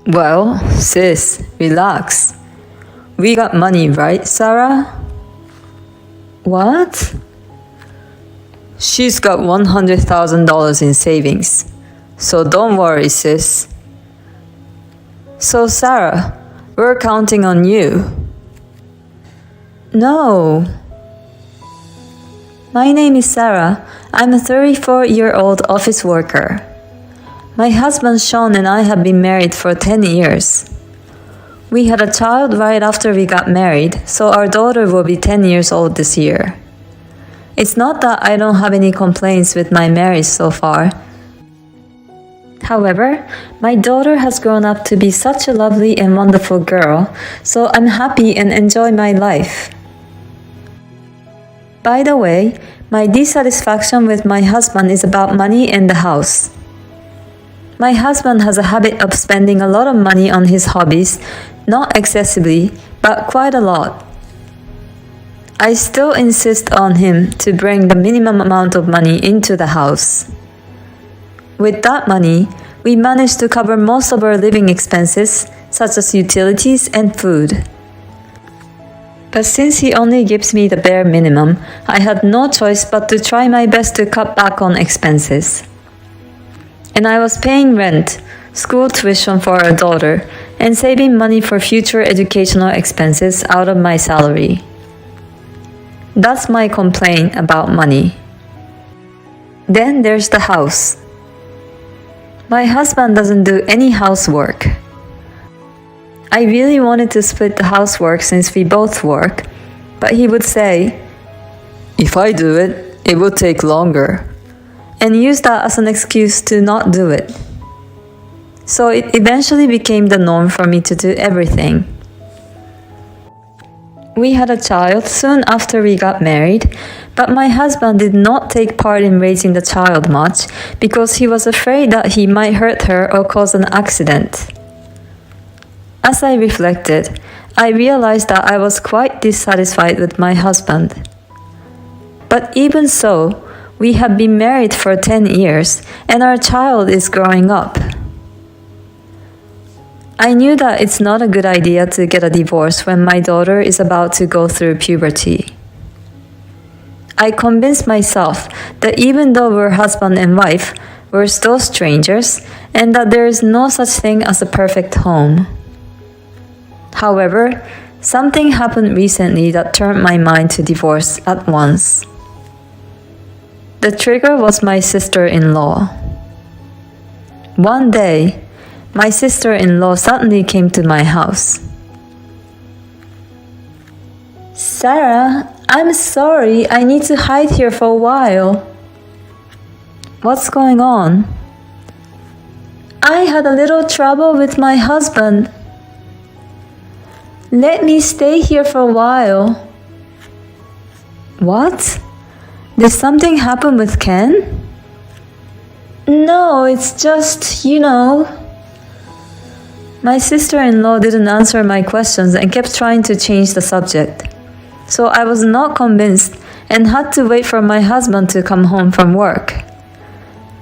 Well, sis, relax. We got money, right, Sarah? What? She's got $100,000 in savings. So don't worry, sis. So, Sarah, we're counting on you. No. My name is Sarah. I'm a 34-year-old office worker. My husband Sean and I have been married for 10 years. We had a child right after we got married, so our daughter will be 10 years old this year. It's not that I don't have any complaints with my marriage so far. However, my daughter has grown up to be such a lovely and wonderful girl, so I'm happy and enjoy my life. By the way, my dissatisfaction with my husband is about money and the house. My husband has a habit of spending a lot of money on his hobbies, not excessively, but quite a lot. I still insist on him to bring the minimum amount of money into the house. With that money, we manage to cover most of our living expenses, such as utilities and food. But since he only gives me the bare minimum, I had no choice but to try my best to cut back on expenses. And I was paying rent, school tuition for our daughter, and saving money for future educational expenses out of my salary. That's my complaint about money. Then there's the house. My husband doesn't do any housework. I really wanted to split the housework since we both work, but he would say, "If I do it, it will take longer," and use that as an excuse to not do it. So it eventually became the norm for me to do everything. We had a child soon after we got married, but my husband did not take part in raising the child much because he was afraid that he might hurt her or cause an accident. As I reflected, I realized that I was quite dissatisfied with my husband. But even so, we have been married for 10 years and our child is growing up. I knew that it's not a good idea to get a divorce when my daughter is about to go through puberty. I convinced myself that even though we're husband and wife, we're still strangers and that there is no such thing as a perfect home. However, something happened recently that turned my mind to divorce at once. The trigger was my sister-in-law. One day, my sister-in-law suddenly came to my house. "Sarah, I'm sorry, I need to hide here for a while." "What's going on?" "I had a little trouble with my husband. Let me stay here for a while." "What? Did something happen with Ken?" "No, it's just, My sister-in-law didn't answer my questions and kept trying to change the subject. So I was not convinced and had to wait for my husband to come home from work.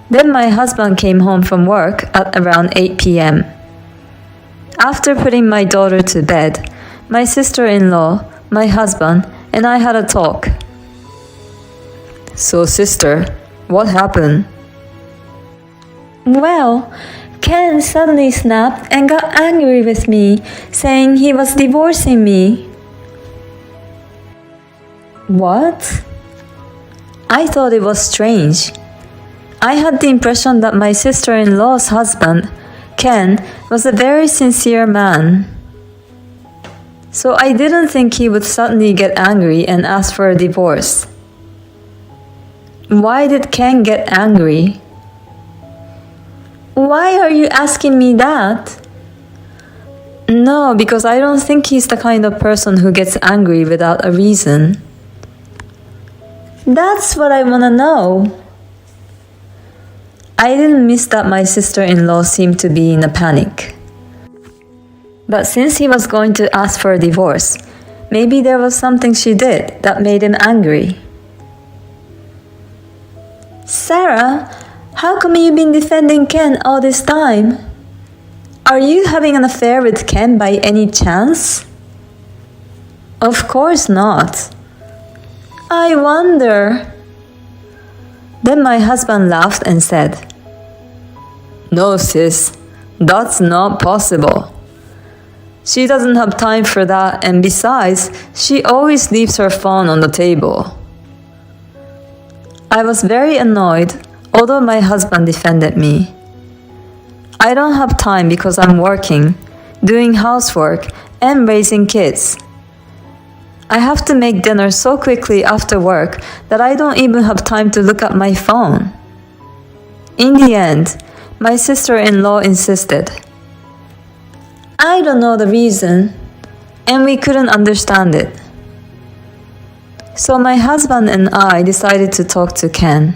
Then my husband came home from work at around 8 p.m. After putting my daughter to bed, my sister-in-law, my husband, and I had a talk. "So, sister, what happened?" "Well, Ken suddenly snapped and got angry with me, saying he was divorcing me." "What?" I thought it was strange. I had the impression that my sister-in-law's husband, Ken, was a very sincere man. So I didn't think he would suddenly get angry and ask for a divorce. Why did Ken get angry? "Why are you asking me that?" "No, because I don't think he's the kind of person who gets angry without a reason." "That's what I want to know." I didn't miss that my sister-in-law seemed to be in a panic. But since he was going to ask for a divorce, maybe there was something she did that made him angry. "Sarah, how come you've been defending Ken all this time?" Are you having an affair with Ken by any chance? Of course not. I wonder. Then my husband laughed and said, No, sis, that's not possible. She doesn't have time for that, and besides, she always leaves her phone on the table. I was very annoyed, although my husband defended me. I don't have time because I'm working, doing housework, and raising kids. I have to make dinner so quickly after work that I don't even have time to look at my phone. In the end, my sister-in-law insisted. I don't know the reason, and we couldn't understand it. So my husband and I decided to talk to Ken.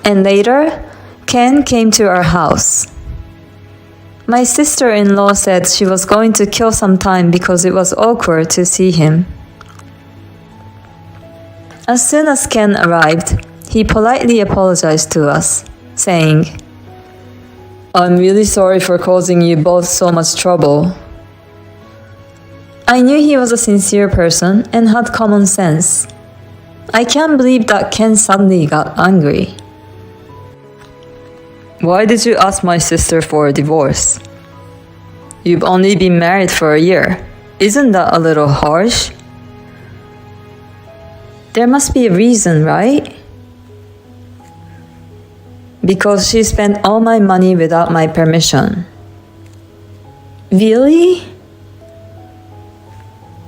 And later, Ken came to our house. My sister-in-law said she was going to kill some time because it was awkward to see him. As soon as Ken arrived, he politely apologized to us, saying, I'm really sorry for causing you both so much trouble. I knew he was a sincere person and had common sense. I can't believe that Ken suddenly got angry. Why did you ask my sister for a divorce? You've only been married for a year. Isn't that a little harsh? There must be a reason, right? Because she spent all my money without my permission. Really?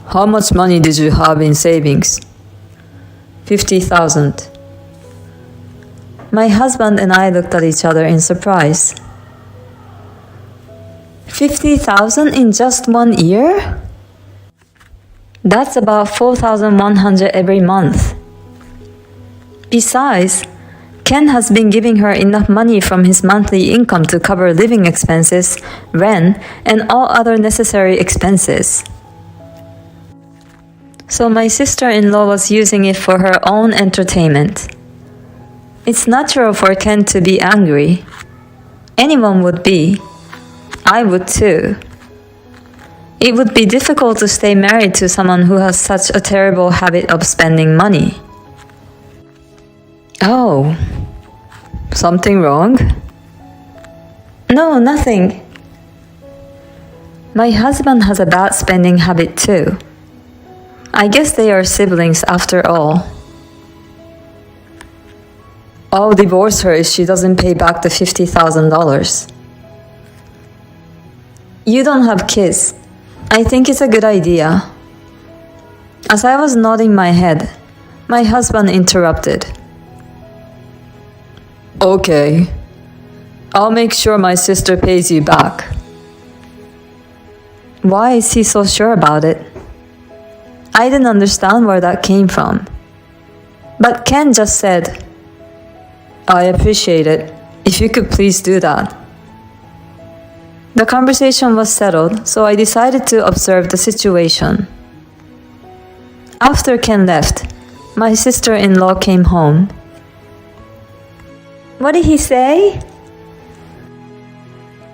How much money did you have in savings? 50,000. My husband and I looked at each other in surprise. 50,000 in just 1 year? That's about 4,100 every month. Besides, Ken has been giving her enough money from his monthly income to cover living expenses, rent, and all other necessary expenses. So my sister-in-law was using it for her own entertainment. It's natural for Ken to be angry. Anyone would be. I would too. It would be difficult to stay married to someone who has such a terrible habit of spending money. Oh, something wrong? No, nothing. My husband has a bad spending habit too. I guess they are siblings after all. I'll divorce her if she doesn't pay back the $50,000. You don't have kids. I think it's a good idea. As I was nodding my head, my husband interrupted. Okay. I'll make sure my sister pays you back. Why is he so sure about it? I didn't understand where that came from. But Ken just said, I appreciate it. If you could please do that. The conversation was settled, so I decided to observe the situation. After Ken left, my sister-in-law came home. What did he say?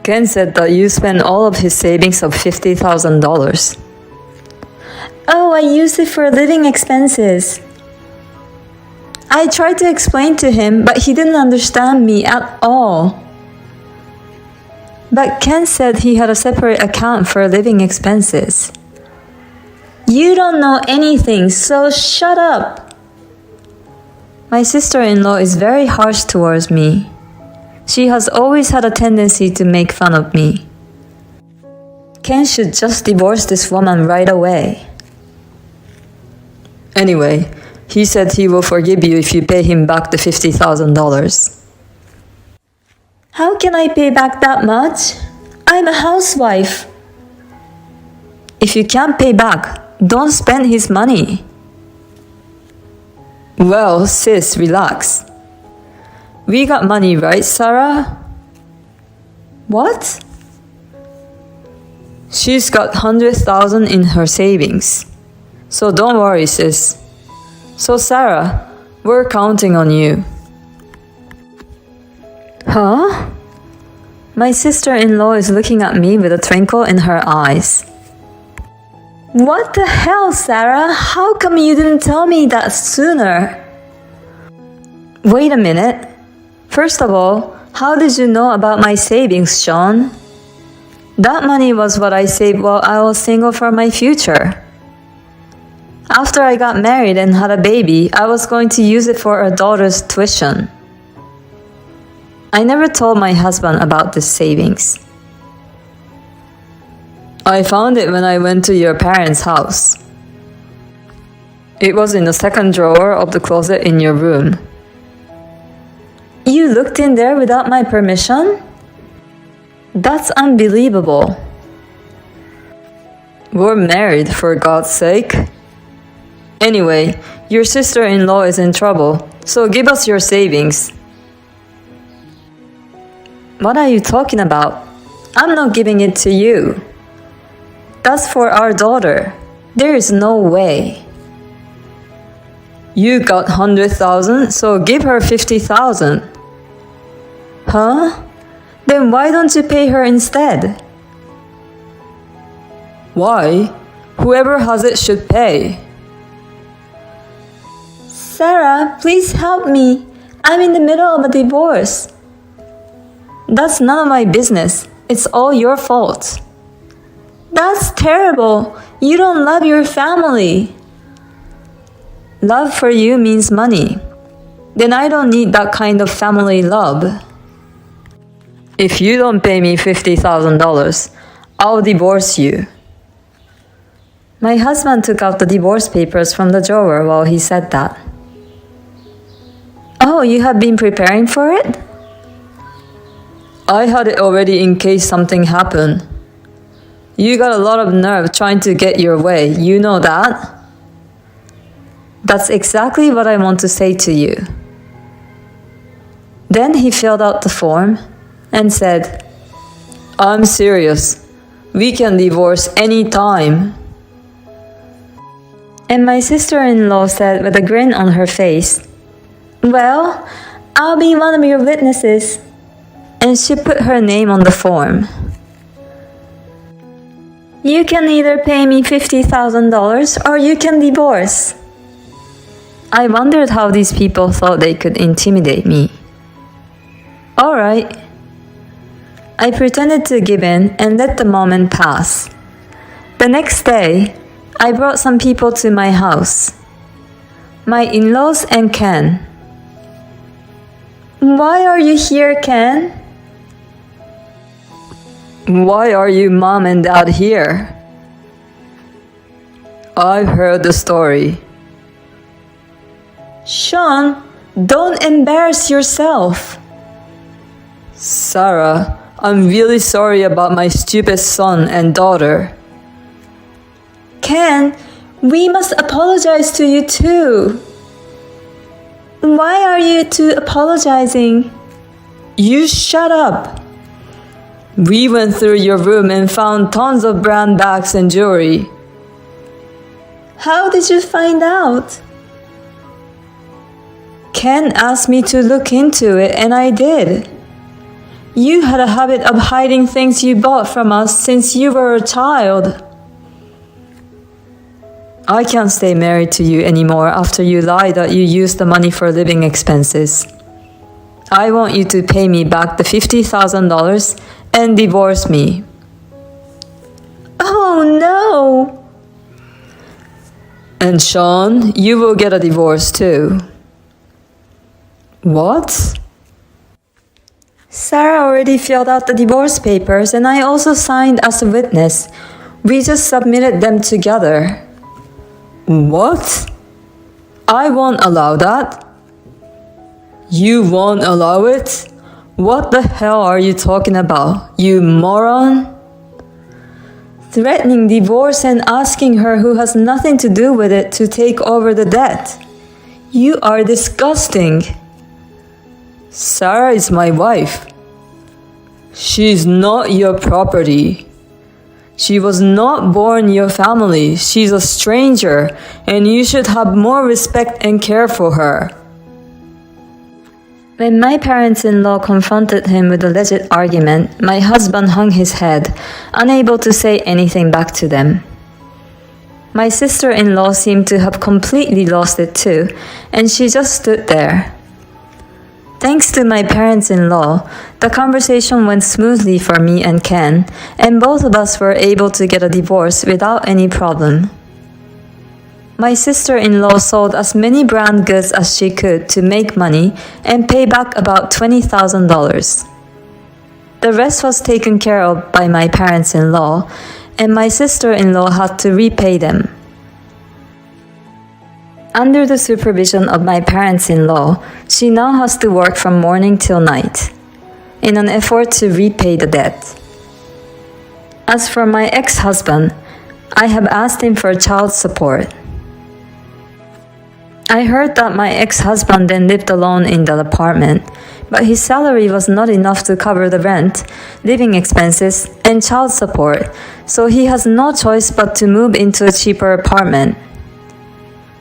Ken said that you spent all of his savings of $50,000. Oh, I used it for living expenses. I tried to explain to him, but he didn't understand me at all. But Ken said he had a separate account for living expenses. You don't know anything, so shut up. My sister-in-law is very harsh towards me. She has always had a tendency to make fun of me. Ken should just divorce this woman right away. Anyway, he said he will forgive you if you pay him back the $50,000. How can I pay back that much? I'm a housewife. If you can't pay back, don't spend his money. Well, sis, relax. We got money, right, Sarah? What? She's got $100,000 in her savings. So don't worry, sis. So Sarah, we're counting on you. Huh? My sister-in-law is looking at me with a twinkle in her eyes. What the hell, Sarah? How come you didn't tell me that sooner? Wait a minute. First of all, how did you know about my savings, Sean? That money was what I saved while I was single for my future. After I got married and had a baby, I was going to use it for our daughter's tuition. I never told my husband about this savings. I found it when I went to your parents' house. It was in the second drawer of the closet in your room. You looked in there without my permission? That's unbelievable. We're married, for God's sake. Anyway, your sister-in-law is in trouble, so give us your savings. What are you talking about? I'm not giving it to you. That's for our daughter. There is no way. You got 100,000, so give her 50,000. Huh? Then why don't you pay her instead? Why? Whoever has it should pay. Sarah, please help me. I'm in the middle of a divorce. That's none of my business. It's all your fault. That's terrible. You don't love your family. Love for you means money. Then I don't need that kind of family love. If you don't pay me $50,000, I'll divorce you. My husband took out the divorce papers from the drawer while he said that. Oh, you have been preparing for it? I had it already in case something happened. You got a lot of nerve trying to get your way, you know that? That's exactly what I want to say to you. Then he filled out the form and said, I'm serious. We can divorce any time. And my sister-in-law said with a grin on her face, Well, I'll be one of your witnesses. And she put her name on the form. You can either pay me $50,000 or you can divorce. I wondered how these people thought they could intimidate me. All right. I pretended to give in and let the moment pass. The next day, I brought some people to my house. My in-laws and Ken. Why are you here, Ken? Why are you mom and dad here? I've heard the story. Sean, don't embarrass yourself. Sarah, I'm really sorry about my stupid son and daughter. Ken, we must apologize to you too. Why are you two apologizing? You shut up. We went through your room and found tons of brand bags and jewelry. How did you find out? Ken asked me to look into it and I did. You had a habit of hiding things you bought from us since you were a child. I can't stay married to you anymore after you lied that you used the money for living expenses. I want you to pay me back the $50,000 and divorce me. Oh no! And Sean, you will get a divorce too. What? Sarah already filled out the divorce papers and I also signed as a witness. We just submitted them together. What? I won't allow that. You won't allow it? What the hell are you talking about, you moron? Threatening divorce and asking her who has nothing to do with it to take over the debt. You are disgusting. Sarah is my wife. She's not your property. She was not born your family. She's a stranger, and you should have more respect and care for her. When my parents-in-law confronted him with a legit argument, my husband hung his head, unable to say anything back to them. My sister-in-law seemed to have completely lost it too, and she just stood there. Thanks to my parents-in-law, the conversation went smoothly for me and Ken, and both of us were able to get a divorce without any problem. My sister-in-law sold as many brand goods as she could to make money and pay back about $20,000. The rest was taken care of by my parents-in-law, and my sister-in-law had to repay them. Under the supervision of my parents-in-law, she now has to work from morning till night, in an effort to repay the debt. As for my ex-husband, I have asked him for child support. I heard that my ex-husband then lived alone in the apartment, but his salary was not enough to cover the rent, living expenses, and child support, so he has no choice but to move into a cheaper apartment.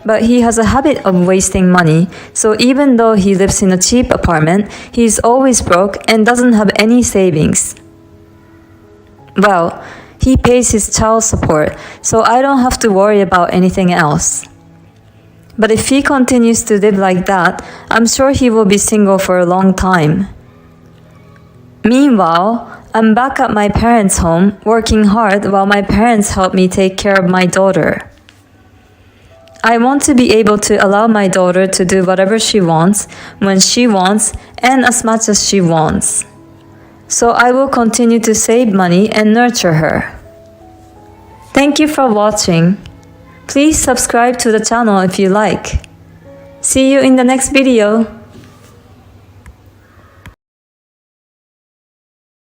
But he has a habit of wasting money, so even though he lives in a cheap apartment, he is always broke and doesn't have any savings. Well, he pays his child support, so I don't have to worry about anything else. But if he continues to live like that, I'm sure he will be single for a long time. Meanwhile, I'm back at my parents' home, working hard while my parents help me take care of my daughter. I want to be able to allow my daughter to do whatever she wants, when she wants, and as much as she wants. So I will continue to save money and nurture her. Thank you for watching. Please subscribe to the channel if you like. See you in the next video.